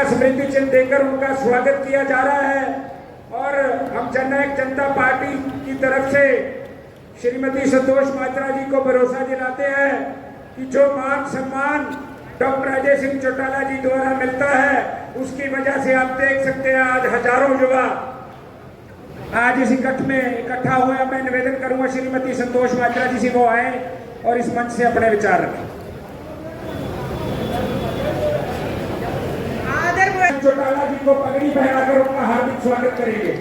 स्मृति चिन्ह देकर उनका स्वागत किया जा रहा है और हम जननायक जनता पार्टी की तरफ से श्रीमती संतोष मात्रा जी को भरोसा दिलाते हैं कि जो मान सम्मान डॉक्टर अजय सिंह चौटाला जी द्वारा मिलता है उसकी वजह से आप देख सकते हैं आज हजारों युवा आज इस इकट्ठ में इकट्ठा हुए। मैं निवेदन करूंगा श्रीमती संतोष मात्रा जी से वो आए और इस मंच से अपने विचार रखें। चौटाला जी को पगड़ी पहनाकर उनका हार्दिक स्वागत करेंगे।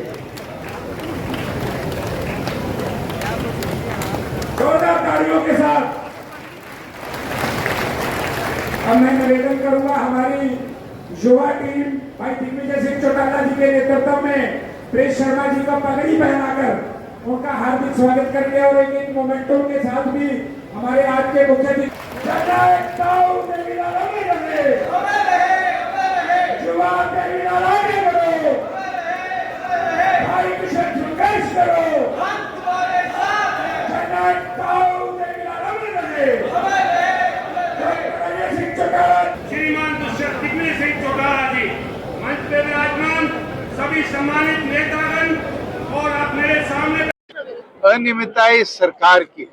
जोरदार तालियों के साथ अब मैं निवेदन करूंगा हमारी युवा टीम भाई दिग्विजय सिंह चौटाला जी के नेतृत्व में प्रेस शर्मा जी का पगड़ी पहनाकर उनका हार्दिक स्वागत करेंगे और एक मोमेंटों के साथ भी हमारे आज के मुख्य श्रीमान दिग्विजय सिंह चौटाला जी मंच पे विराजमान सभी सम्मानित नेतागण और आप मेरे सामने अनियमितताएं इस सरकार की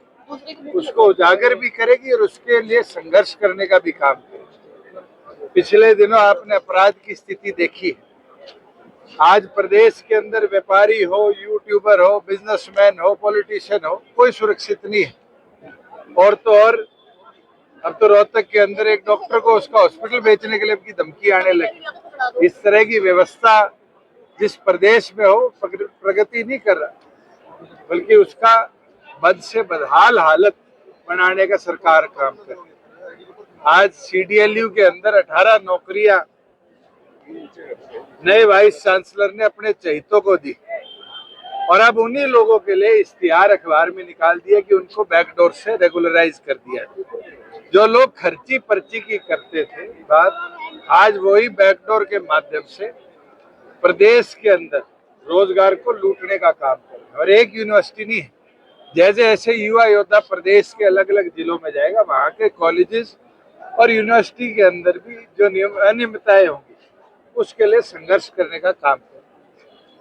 उसको उजागर भी करेगी और उसके लिए संघर्ष करने का भी काम करेगी। पिछले दिनों आपने अपराध की स्थिति देखी है। आज प्रदेश के अंदर व्यापारी हो, यूट्यूबर हो, बिजनेसमैन हो, पॉलिटिशियन हो, कोई सुरक्षित नहीं है। और तो और अब तो रोहतक के अंदर एक डॉक्टर को उसका हॉस्पिटल बेचने के लिए की धमकी आने लगी। इस तरह की व्यवस्था जिस प्रदेश में हो प्रगति नहीं कर रहा, बल्कि उसका बद से बदहाल हालत बनाने का सरकार काम कर रही है। आज CDLU के अंदर 18 नौकरियां नए वाइस चांसलर ने अपने चहितों को दी और अब उन्हीं लोगों के लिए इश्तिहार अखबार में निकाल दिया कि उनको बैकडोर से रेगुलराइज कर दिया। जो लोग खर्ची पर्ची की करते थे बात, आज वही बैकडोर के माध्यम से प्रदेश के अंदर रोजगार को लूटने का काम कर रहे हैं। और एक यूनिवर्सिटी नहीं है, जैसे ऐसे युवा योद्धा प्रदेश के अलग अलग जिलों में जाएगा, वहाँ के कॉलेजेस और यूनिवर्सिटी के अंदर भी जो अनियमितताएं होंगी उसके लिए संघर्ष करने का काम कर।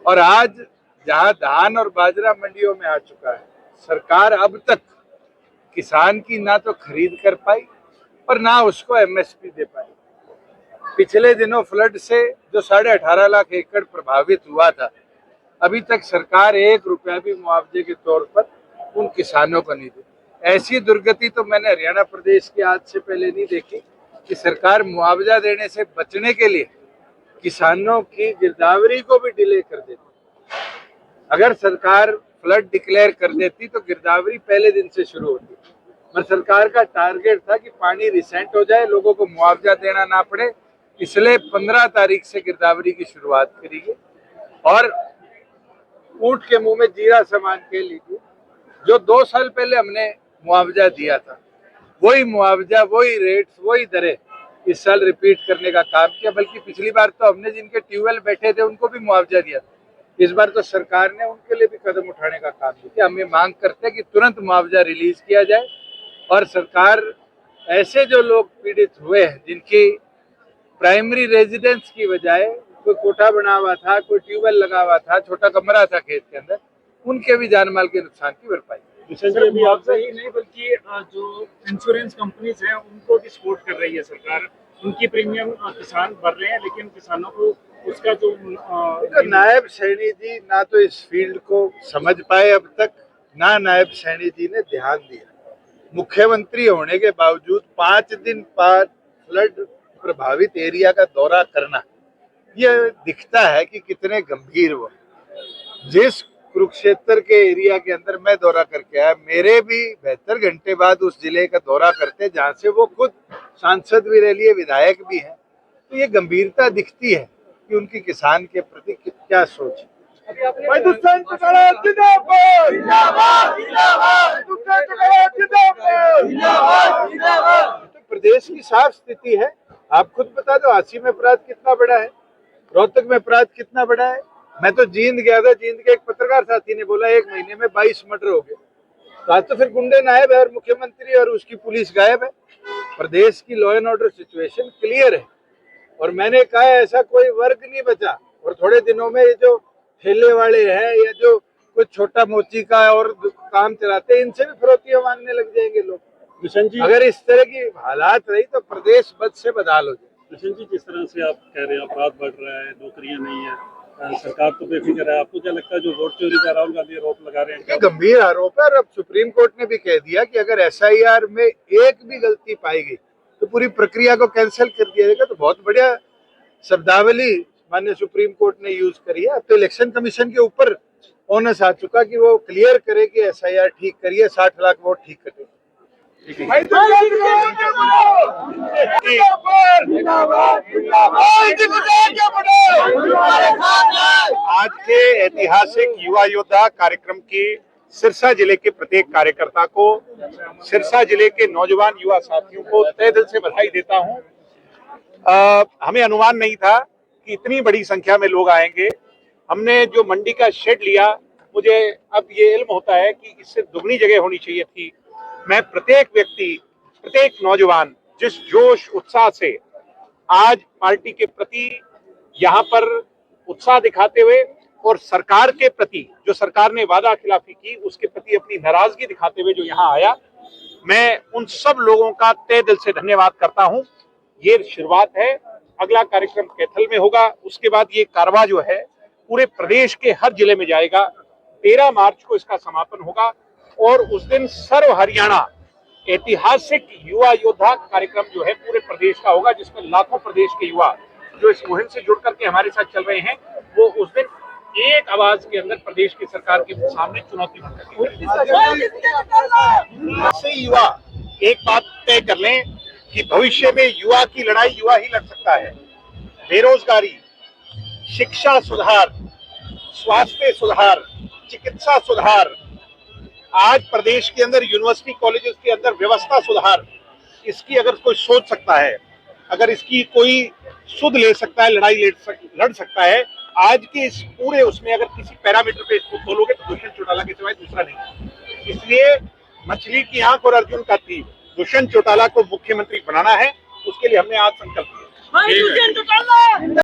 और आज जहाँ धान और बाजरा मंडियों में आ चुका है, सरकार अब तक किसान की ना तो खरीद कर पाई और ना उसको MSP दे पाई। पिछले दिनों फ्लड से जो 18.5 लाख एकड़ प्रभावित हुआ था, अभी तक सरकार 1 रुपया भी मुआवजे के तौर पर उन किसानों को नहीं दी। ऐसी दुर्गति तो मैंने हरियाणा प्रदेश के आज से पहले नहीं देखी कि सरकार मुआवजा देने से बचने के लिए किसानों की गिरदावरी को भी डिले कर देती। अगर सरकार फ्लड डिक्लेयर कर देती तो गिरदावरी पहले दिन से शुरू होती, पर सरकार का टारगेट था कि पानी रिसेंट हो जाए, लोगों को मुआवजा देना ना पड़े, इसलिए 15 तारीख से गिरदावरी की शुरुआत करी गई। और ऊंट के मुंह में जीरा समान के लीजिए, जो 2 साल पहले हमने मुआवजा दिया था, वही मुआवजा, वही रेट्स, वही दरें इस साल रिपीट करने का काम किया। बल्कि पिछली बार तो हमने जिनके ट्यूबवेल बैठे थे उनको भी मुआवजा दिया था, इस बार तो सरकार ने उनके लिए भी कदम उठाने का काम किया। हम ये मांग करते हैं कि तुरंत मुआवजा रिलीज किया जाए और सरकार ऐसे जो लोग पीड़ित हुए हैं, जिनकी प्राइमरी रेजिडेंस की बजाय कोई कोठा बना हुआ था, कोई ट्यूबवेल लगा हुआ था, छोटा कमरा था खेत के अंदर, उनके भी जान माल के नुकसान की भरपाई। मुआवजा ही नहीं बल्कि जो इंश्योरेंस कंपनीज हैं उनको भी सपोर्ट कर रही है सरकार। उनकी प्रीमियम किसान भर रहे हैं, लेकिन किसानों को उसका जो नायब सैनी जी ना तो इस फील्ड को समझ पाए अब तक, ना नायब सैनी जी ने ध्यान दिया। मुख्यमंत्री होने के बावजूद 5 दिन बाद फ्लड प्रभावित एरिया का दौरा करना, यह दिखता है कि कितने गंभीर वो। जिस कुरुक्षेत्र के एरिया के अंदर मैं दौरा करके आया, मेरे भी 72 घंटे बाद उस जिले का दौरा करते, जहाँ से वो खुद सांसद भी रह लिए, विधायक भी हैं, तो ये गंभीरता दिखती है कि उनकी किसान के प्रति क्या सोच है। तो प्रदेश की साफ स्थिति है। आप खुद बता दो, हांसी में अपराध कितना बड़ा है, रोहतक में अपराध कितना बड़ा है। मैं तो जींद गया था, जींद के एक पत्रकार साथी ने बोला 1 महीने में 22 मर्डर हो गए। तो आज तो फिर गुंडे नायब है और मुख्यमंत्री और उसकी पुलिस गायब है। प्रदेश की law and order situation clear है। और मैंने कहा ऐसा कोई वर्ग नहीं बचा। और थोड़े दिनों में ये जो ठेले वाले हैं या जो कुछ छोटा मोची का और काम चलाते हैं, इनसे भी फिरौतियां मांगने लग जाएंगे लोग। दुष्यंत जी, अगर इस तरह की हालात रही तो प्रदेश बद से बदहाल हो जाए। दुष्यंत जी, जिस तरह से आप कह रहे हैं अपराध बढ़ रहा है, नौकरियां नहीं है, सरकार तो बेफिक्र है, आपको क्या लगता है जो वोट चोरी का राहुल गांधी आरोप लगा रहे हैं? ये गंभीर आरोप है और अब सुप्रीम कोर्ट ने भी कह दिया कि अगर एसआईआर में एक भी गलती पाई गई तो पूरी प्रक्रिया को कैंसिल कर दिया जाएगा। तो बहुत बढ़िया शब्दावली माननीय सुप्रीम कोर्ट ने यूज करी है। अब तो इलेक्शन कमीशन के ऊपर ओनस आ चुका कि वो क्लियर करे कि एसआईआर ठीक करिए, 60 लाख वोट ठीक करिए। आज के ऐतिहासिक युवा योद्धा कार्यक्रम की सिरसा जिले के प्रत्येक कार्यकर्ता को, सिरसा जिले के नौजवान युवा साथियों को तहे दिल से बधाई देता हूं। हमें अनुमान नहीं था कि इतनी बड़ी संख्या में लोग आएंगे। हमने जो मंडी का शेड लिया, मुझे अब ये इल्म होता है कि इससे दुगनी जगह होनी चाहिए थी। मैं प्रत्येक व्यक्ति, प्रत्येक नौजवान जिस जोश उत्साह से आज पार्टी के प्रति यहाँ पर उत्साह दिखाते हुए और सरकार के प्रति जो सरकार ने वादा खिलाफी की उसके प्रति अपनी नाराजगी दिखाते हुए जो यहाँ आया, मैं उन सब लोगों का तहे दिल से धन्यवाद करता हूँ। ये शुरुआत है, अगला कार्यक्रम कैथल में होगा, उसके बाद ये कारवां जो है पूरे प्रदेश के हर जिले में जाएगा। 13 मार्च को इसका समापन होगा और उस दिन सर्व हरियाणा ऐतिहासिक युवा योद्धा कार्यक्रम जो है पूरे प्रदेश का होगा, जिसमें लाखों प्रदेश के युवा जो इस मुहिम से जुड़ करके हमारे साथ चल रहे हैं, वो उस दिन एक आवाज के अंदर प्रदेश की सरकार के सामने चुनौती बनकर युवा एक बात तय कर लें कि भविष्य में युवा की लड़ाई युवा ही लड़ सकता है। बेरोजगारी, शिक्षा सुधार, स्वास्थ्य सुधार, चिकित्सा सुधार, आज प्रदेश के अंदर यूनिवर्सिटी कॉलेजेस के अंदर व्यवस्था सुधार, इसकी अगर कोई सोच सकता है, अगर इसकी कोई सुध ले सकता है, लड़ाई लड़ सकता है, आज के इस पूरे उसमें अगर किसी पैरामीटर पे इसको खोलोगे तो दुष्यंत चौटाला के सिवाय दूसरा नहीं। इसलिए मछली की आंख और अर्जुन का तीर, दुष्यंत चौटाला को मुख्यमंत्री बनाना है, उसके लिए हमने आज संकल्प लिया।